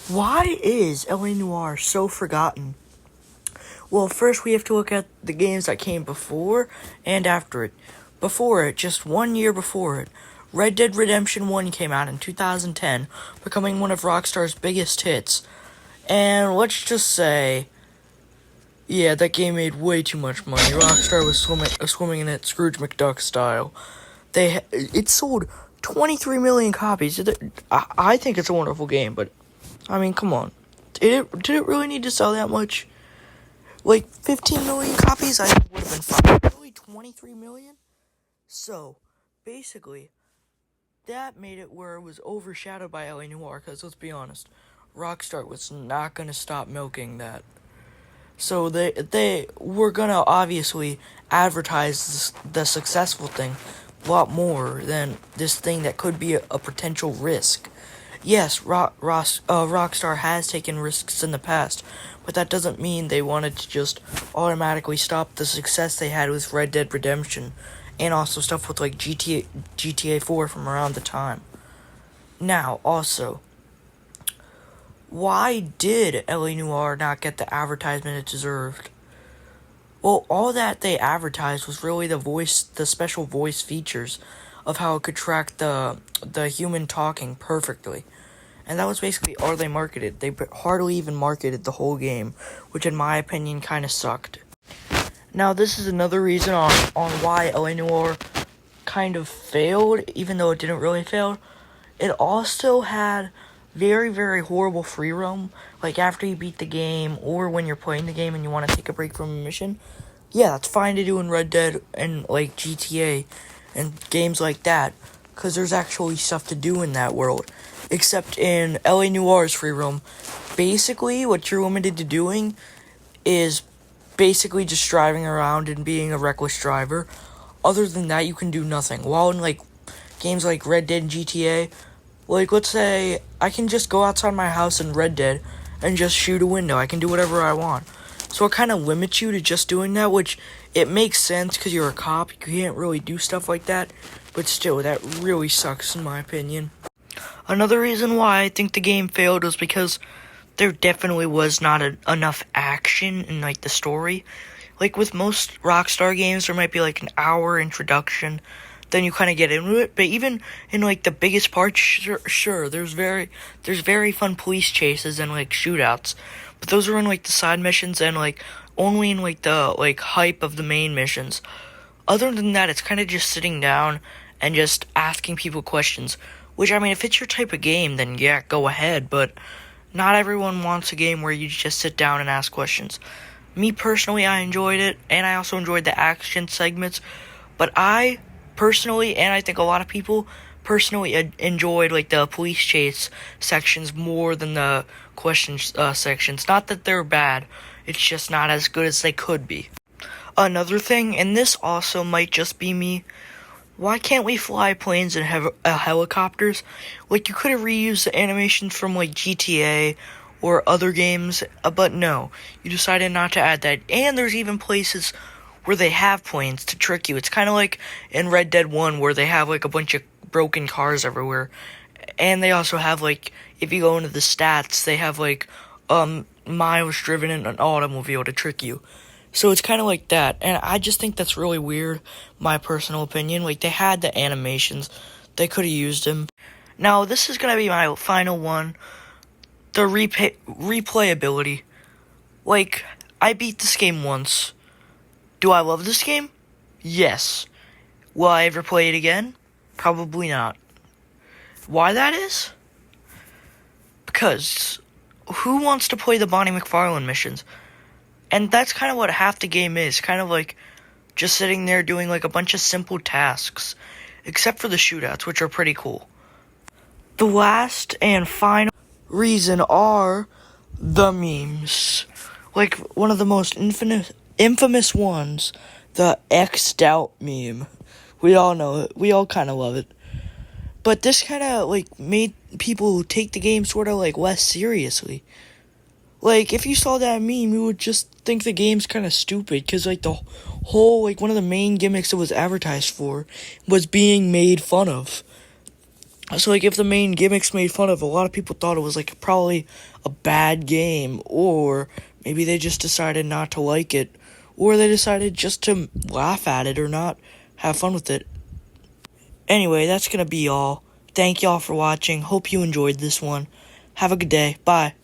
Why is LA Noire so forgotten? Well, first we have to look at the games that came before and after it. Before it, just 1 year before it, Red Dead Redemption 1 came out in 2010, becoming one of Rockstar's biggest hits. And let's just say, yeah, that game made way too much money. Rockstar was swimming in it Scrooge McDuck style. It sold 23 million copies. I think it's a wonderful game, but I mean, come on. Did it really need to sell that much? Like 15 million copies, I think would have been fine. Really, 23 million? So, basically, that made it where it was overshadowed by LA Noire, because let's be honest, Rockstar was not going to stop milking that. So they were going to obviously advertise the successful thing a lot more than this thing that could be a potential risk. Yes, Rockstar has taken risks in the past, but that doesn't mean they wanted to just automatically stop the success they had with Red Dead Redemption, and also stuff with like GTA 4 from around the time. Now, also, why did LA Noire not get the advertisement it deserved? Well, all that they advertised was really the special voice features of how it could track the human talking perfectly. And that was basically all they marketed. They hardly even marketed the whole game, which in my opinion kind of sucked. Now, this is another reason on why LA Noire kind of failed, even though it didn't really fail. It also had very, very horrible free roam. Like, after you beat the game, or when you're playing the game and you want to take a break from a mission. Yeah, that's fine to do in Red Dead and, like, GTA and games like that, because there's actually stuff to do in that world. Except in LA Noire's free roam, basically what you're limited to doing is basically just driving around and being a reckless driver. Other than that, you can do nothing. While in like games like Red Dead and GTA, like let's say I can just go outside my house in Red Dead and just shoot a window. I can do whatever I want. So it kind of limits you to just doing that, which it makes sense because you're a cop. You can't really do stuff like that. But still, that really sucks in my opinion. Another reason why I think the game failed was because there definitely was not enough action in, like, the story. Like, with most Rockstar games, there might be, like, an hour introduction, then you kind of get into it. But even in, like, the biggest parts, sure, there's very fun police chases and, like, shootouts. But those are in, like, the side missions and, like, only in, like, the, like, hype of the main missions. Other than that, it's kind of just sitting down and just asking people questions. Which, I mean, if it's your type of game, then yeah, go ahead, but not everyone wants a game where you just sit down and ask questions. Me, personally, I enjoyed it, and I also enjoyed the action segments, but I, personally, and I think a lot of people, personally enjoyed, like, the police chase sections more than the questions sections. Not that they're bad, it's just not as good as they could be. Another thing, and this also might just be me, why can't we fly planes and have helicopters? Like, you could have reused the animations from, like, GTA or other games, but no. You decided not to add that. And there's even places where they have planes to trick you. It's kind of like in Red Dead 1 where they have, like, a bunch of broken cars everywhere. And they also have, like, if you go into the stats, they have, like, miles driven in an automobile to trick you. So it's kind of like that, and I just think that's really weird, my personal opinion. Like, they had the animations, they could have used them. Now, this is going to be my final one, the replayability. Like, I beat this game once. Do I love this game? Yes. Will I ever play it again? Probably not. Why that is? Because who wants to play the Bonnie McFarlane missions? And that's kind of what half the game is, kind of like just sitting there doing like a bunch of simple tasks, except for the shootouts, which are pretty cool. The last and final reason are the memes. Like, one of the most infamous ones, the X'd out meme. We all know it. We all kind of love it. But this kind of, like, made people take the game sort of, like, less seriously. Like, if you saw that meme, you would just think the game's kind of stupid, because, like, the whole, like, one of the main gimmicks it was advertised for was being made fun of. So like if the main gimmicks made fun of, a lot of people thought it was like probably a bad game, or maybe they just decided not to like it, or they decided just to laugh at it or not have fun with it. Anyway, that's gonna be all. Thank y'all for watching. Hope you enjoyed this one. Have a good day. Bye.